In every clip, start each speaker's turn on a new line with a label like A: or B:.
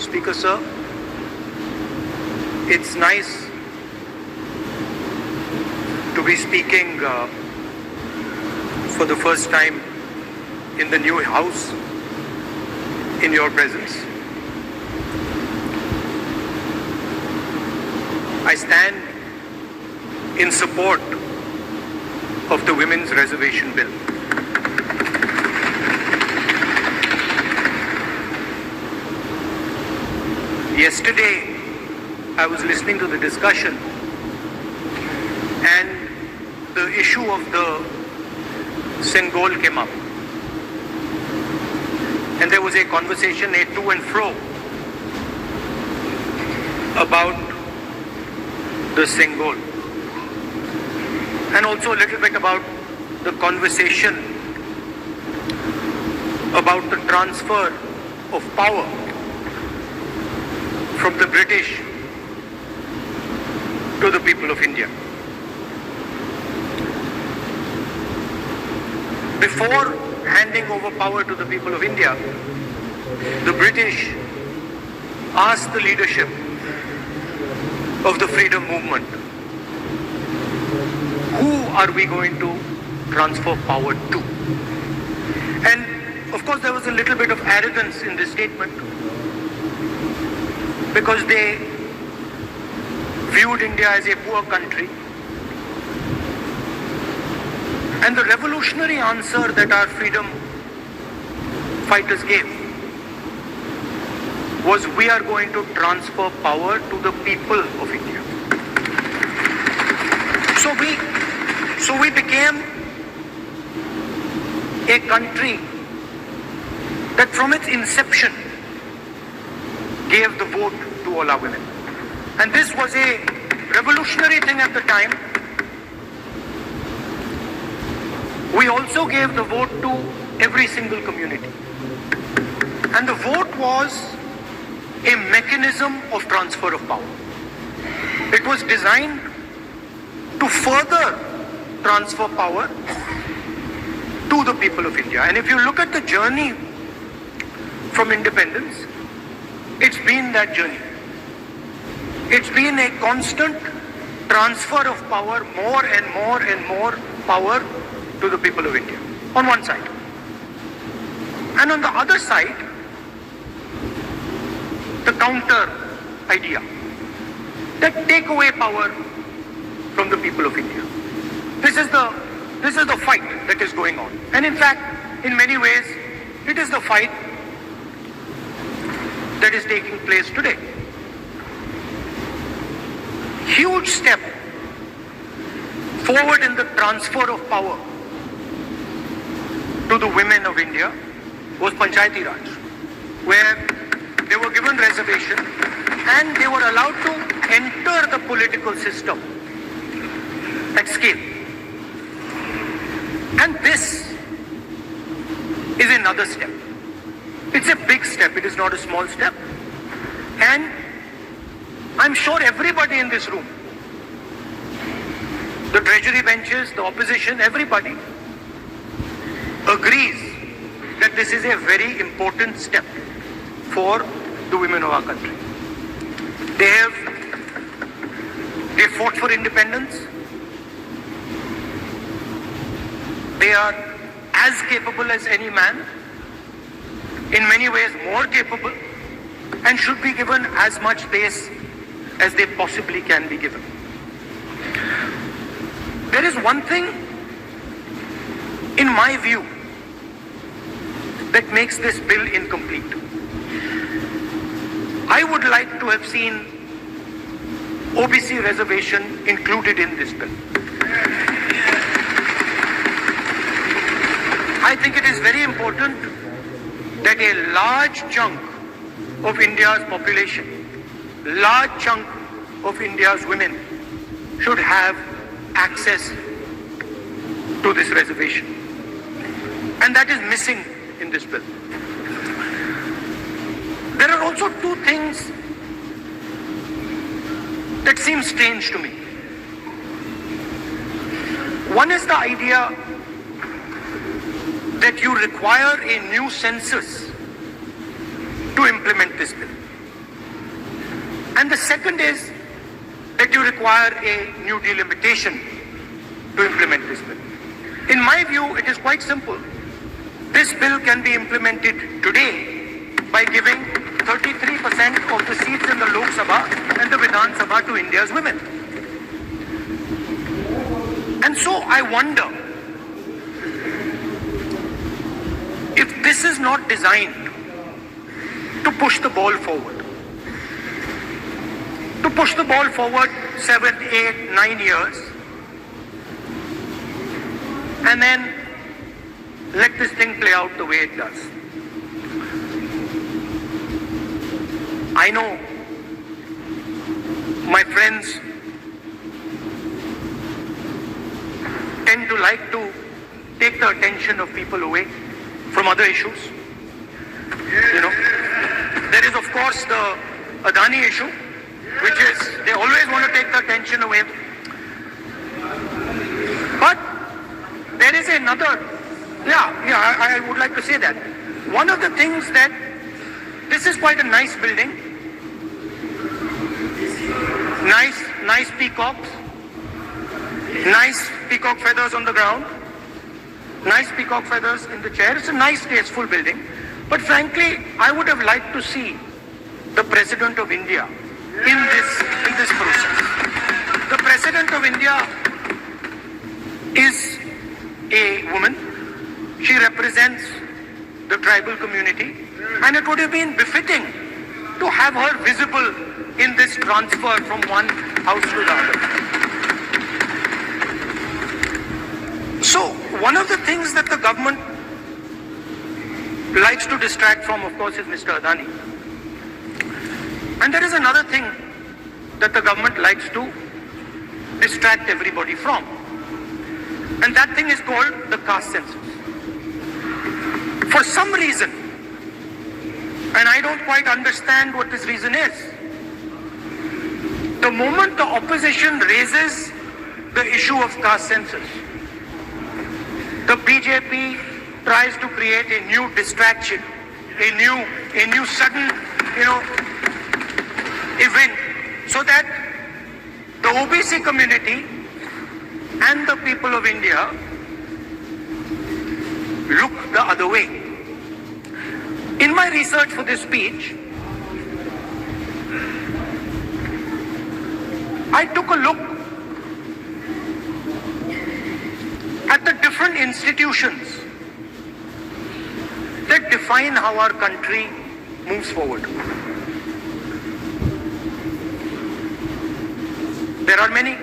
A: Speaker, sir. It's nice to be speaking for the first time in the new House in your presence. I stand in support of the Women's Reservation Bill. Yesterday, I was listening to the discussion and the issue of the Sengol came up. And there was a conversation, a to and fro, about the Sengol. And also a little bit about the conversation about the transfer of power from the British to the people of India. Before handing over power to the people of India, the British asked the leadership of the freedom movement, who are we going to transfer power to? And of course there was a little bit of arrogance in this statement, because they viewed India as a poor country. And the revolutionary answer that our freedom fighters gave was, we are going to transfer power to the people of India. So we became a country that from its inception gave the vote to all our women. And this was a revolutionary thing at the time. We also gave the vote to every single community. And the vote was a mechanism of transfer of power. It was designed to further transfer power to the people of India. And if you look at the journey from independence, it's been that journey. It's been a constant transfer of power, more and more and more power to the people of India, on one side. And on the other side, the counter idea, that take away power from the people of India. This is the fight that is going on. And in fact, in many ways, it is the fight that is taking place today. Huge step forward in the transfer of power to the women of India was Panchayati Raj, where they were given reservation and they were allowed to enter the political system at scale. And this is another step. It's a big step, it is not a small step. And I'm sure everybody in this room, the treasury benches, the opposition, everybody agrees that this is a very important step for the women of our country. They fought for independence. They are as capable as any man, in many ways more capable, and should be given as much space as they possibly can be given. There is one thing, in my view, that makes this bill incomplete. I would like to have seen OBC reservation included in this bill. I think it is very important that a large chunk of India's population, large chunk of India's women should have access to this reservation. And that is missing in this bill. There are also two things that seem strange to me. One is the idea that you require a new census to implement this bill. And the second is that you require a new delimitation to implement this bill. In my view, it is quite simple. This bill can be implemented today by giving 33% of the seats in the Lok Sabha and the Vidhan Sabha to India's women. And so I wonder if this is not designed to push the ball forward. To push the ball forward 7, 8, 9 years and then let this thing play out the way it does. I know my friends tend to like to take the attention of people away from other issues. You know, there is of course the Adani issue, which is they always want to take the attention away. But there is another, I would like to say that. One of the things that, this is quite a nice building, nice peacocks, nice peacock feathers on the ground, nice peacock feathers in the chair. It's a nice, tasteful building. But frankly, I would have liked to see the President of India in this process. The President of India is a woman. She represents the tribal community, and it would have been befitting to have her visible in this transfer from one house to the other. So, one of the things that the government likes to distract from, of course, is Mr. Adani. And there is another thing that the government likes to distract everybody from. And that thing is called the caste census. For some reason, and I don't quite understand what this reason is, the moment the opposition raises the issue of caste census, the BJP tries to create a new distraction, a new sudden, event, so that the OBC community and the people of India look the other way. In my research for this speech, I took a look at the different institutions that define how our country moves forward. There are many.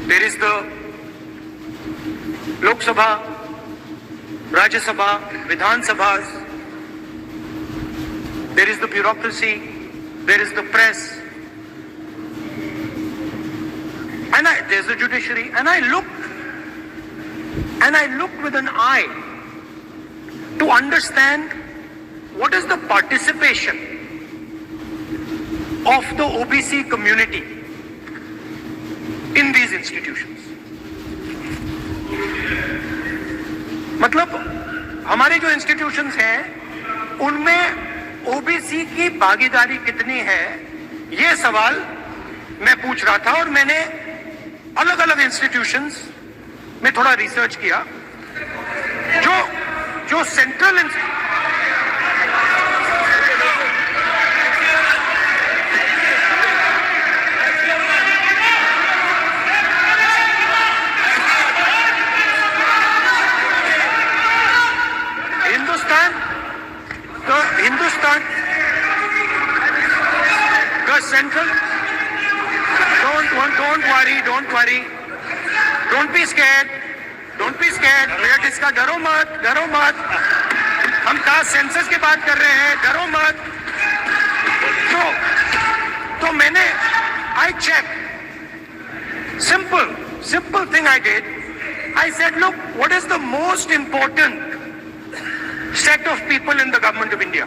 A: There is the Lok Sabha, Rajya Sabha, Vidhan Sabhas. There is the bureaucracy. There is the press. And there's the judiciary. And I looked with an eye to understand what is the participation of the OBC community in these institutions. मतलब हमारे जो institutions हैं उनमें OBC की भागीदारी कितनी है, ये सवाल मैं पूछ रहा था और मैंने अलग अलग इंस्टीट्यूशंस में थोड़ा रिसर्च किया. जो central the central, don't worry, don't be scared, भैया किसका डरो मत, हम कास्ट सेंसस की बात कर रहे हैं, डरो मत. तो मैंने I checked, simple thing I did. I said, look, what is the most important set of people in the government of India?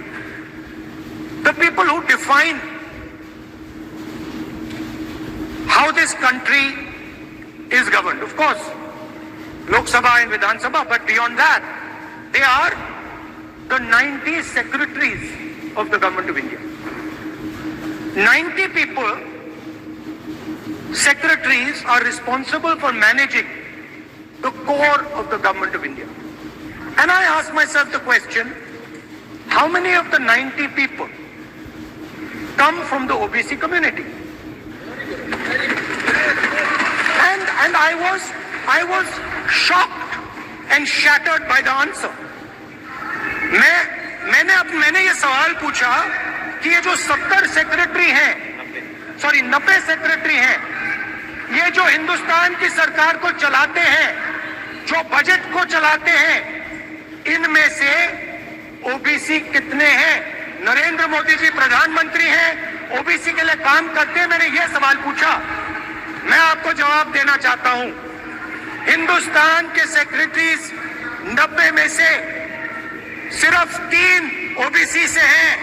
A: The people who define how this country is governed. Of course, Lok Sabha and Vidhan Sabha, but beyond that, they are the 90 secretaries of the government of India. 90 people, secretaries, are responsible for managing the core of the government of India. And I ask myself the question, how many of the 90 people come from the OBC community? And I was shocked and shattered by the answer. मैंने ये सवाल पूछा कि ये जो 70 secretary हैं, 90 secretary हैं, ये जो हिंदुस्तान की सरकार को चलाते हैं, जो बजट को चलाते हैं, इनमें से ओबीसी कितने हैं? नरेंद्र मोदी जी प्रधानमंत्री हैं, ओबीसी के लिए काम करते हैं। मैंने ये सवाल पूछा। मैं आपको जवाब देना चाहता हूं, हिंदुस्तान के सेक्रेटरीज 90 में से सिर्फ 3 ओबीसी से हैं।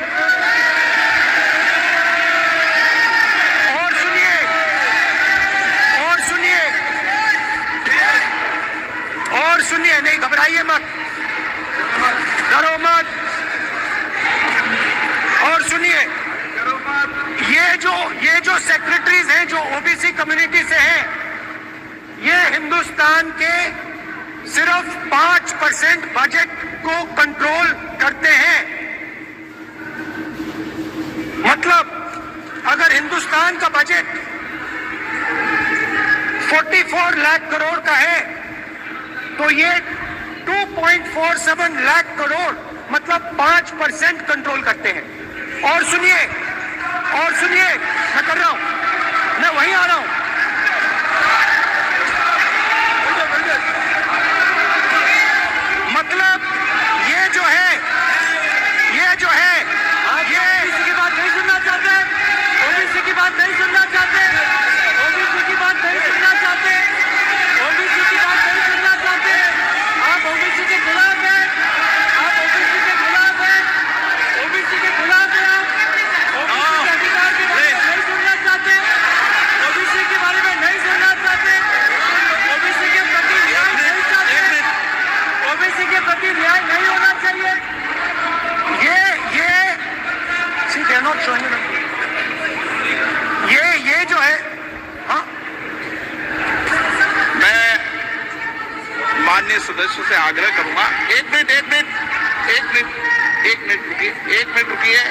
A: और सुनिए, नहीं घबराइए मत, डरो मत। और सुनिए, ये जो सेक्रेटरीज हैं जो ओबीसी कम्युनिटी से हैं, ये हिंदुस्तान के सिर्फ 5% बजट को कंट्रोल करते हैं। मतलब अगर हिंदुस्तान का बजट 44 लाख करोड़ का है, तो ये 2.47 लाख करोड़ मतलब 5% कंट्रोल करते हैं। और सुनिए, मैं कर रहा हूं, मैं वहीं आ रहा हूं। मतलब ये जो है ये ओबीसी की बात नहीं सुनना चाहते, ओबीसी की बात नहीं सुनना चाहते, ओबीसी की बात नहीं सुनना चाहते, ओबीसी की बात नहीं सुनना चाहते। आप ओबीसी के खिलाफ हैं, आप ओबीसी के खिलाफ हैं, ओबीसी के खिलाफ हैं, आप ओबीसी के अधिकार के बारे में नहीं सुनना चाहते, ओबीसी के बारे में नहीं सुनना चाहते, ओबीसी के प्रति न्याय नहीं चाहते, ओबीसी के प्रति न्याय नहीं होना चाहिए। ये जो है, हाँ,
B: मैं माननीय सदस्य से आग्रह करूंगा, एक मिनट रुकिए।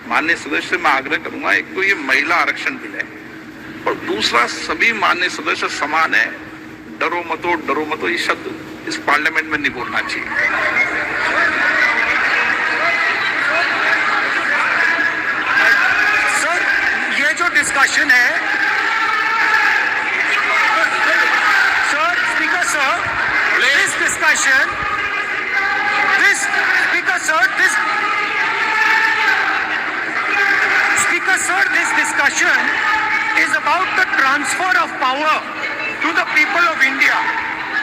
B: माननीय सदस्य से मैं आग्रह करूंगा, एक तो ये महिला आरक्षण बिल है, और दूसरा सभी माननीय सदस्य समान है। डरो मतो ये शब्द इस पार्लियामेंट में नहीं बोलना चाहिए।
A: डिस्कशन है sir, speaker sir, this discussion, this discussion is about the transfer of power to the people of India,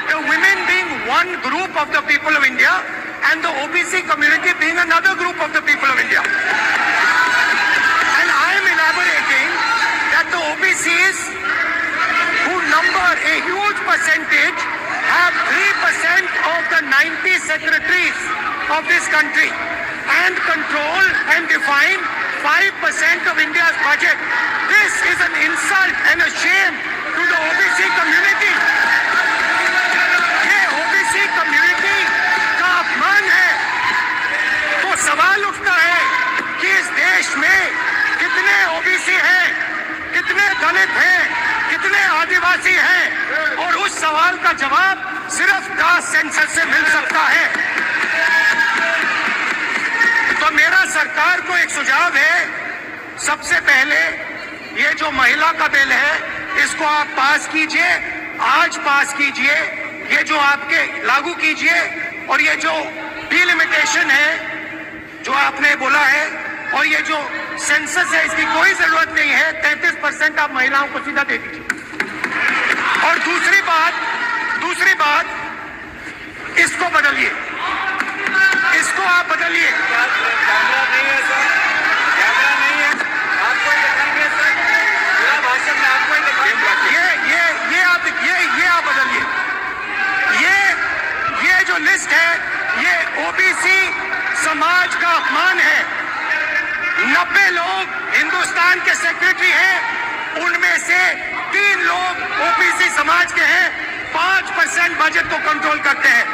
A: the women being one group of the people of India and the OBC community being another group of the people of India. And I am elaborating that the OBCs, who number a huge percentage, have 3% of the 90 secretaries of this country and control and define 5% of India's budget. This is an insult and a shame to the OBC community. ये OBC community का अपमान है। तो सवाल उठता है कि इस देश में कितने OBC हैं, कितने दलित हैं, कितने आदिवासी हैं, और उस सवाल का जवाब सिर्फ कास्ट सेंसस से मिल सकता है। तो मेरा सरकार को एक सुझाव है, सबसे पहले ये जो महिला का बिल है, इसको आप पास कीजिए, आज पास कीजिए, ये जो आपके लागू कीजिए, और ये जो डिलिमिटेशन है जो आपने बोला है, और ये जो सेंसस है, इसकी कोई जरूरत नहीं है। 33% आप महिलाओं को सीधा दे दीजिए। और दूसरी बात, इसको बदलिए, इसको आप बदलिए।
C: कैमरा नहीं है सर, कैमरा नहीं है, आपको ही दिखाएंगे सर, पूरा भाषण में आपको ही दिखाएंगे।
A: ये आप बदलिए। ये जो लिस्ट है, ये ओबीसी समाज का अपमान है। 90 लोग हिंदू हिंदुस्तान के सेक्रेटरी हैं, उनमें से 3 लोग ओबीसी समाज के हैं, 5% बजट को कंट्रोल करते हैं।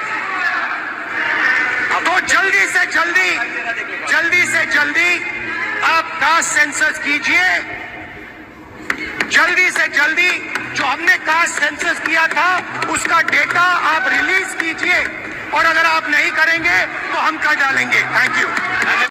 A: तो जल्दी से जल्दी आप कास्ट सेंसस कीजिए, जल्दी से जल्दी जो हमने कास्ट सेंसस किया था उसका डेटा आप रिलीज कीजिए, और अगर आप नहीं करेंगे तो हम कर डालेंगे। Thank you.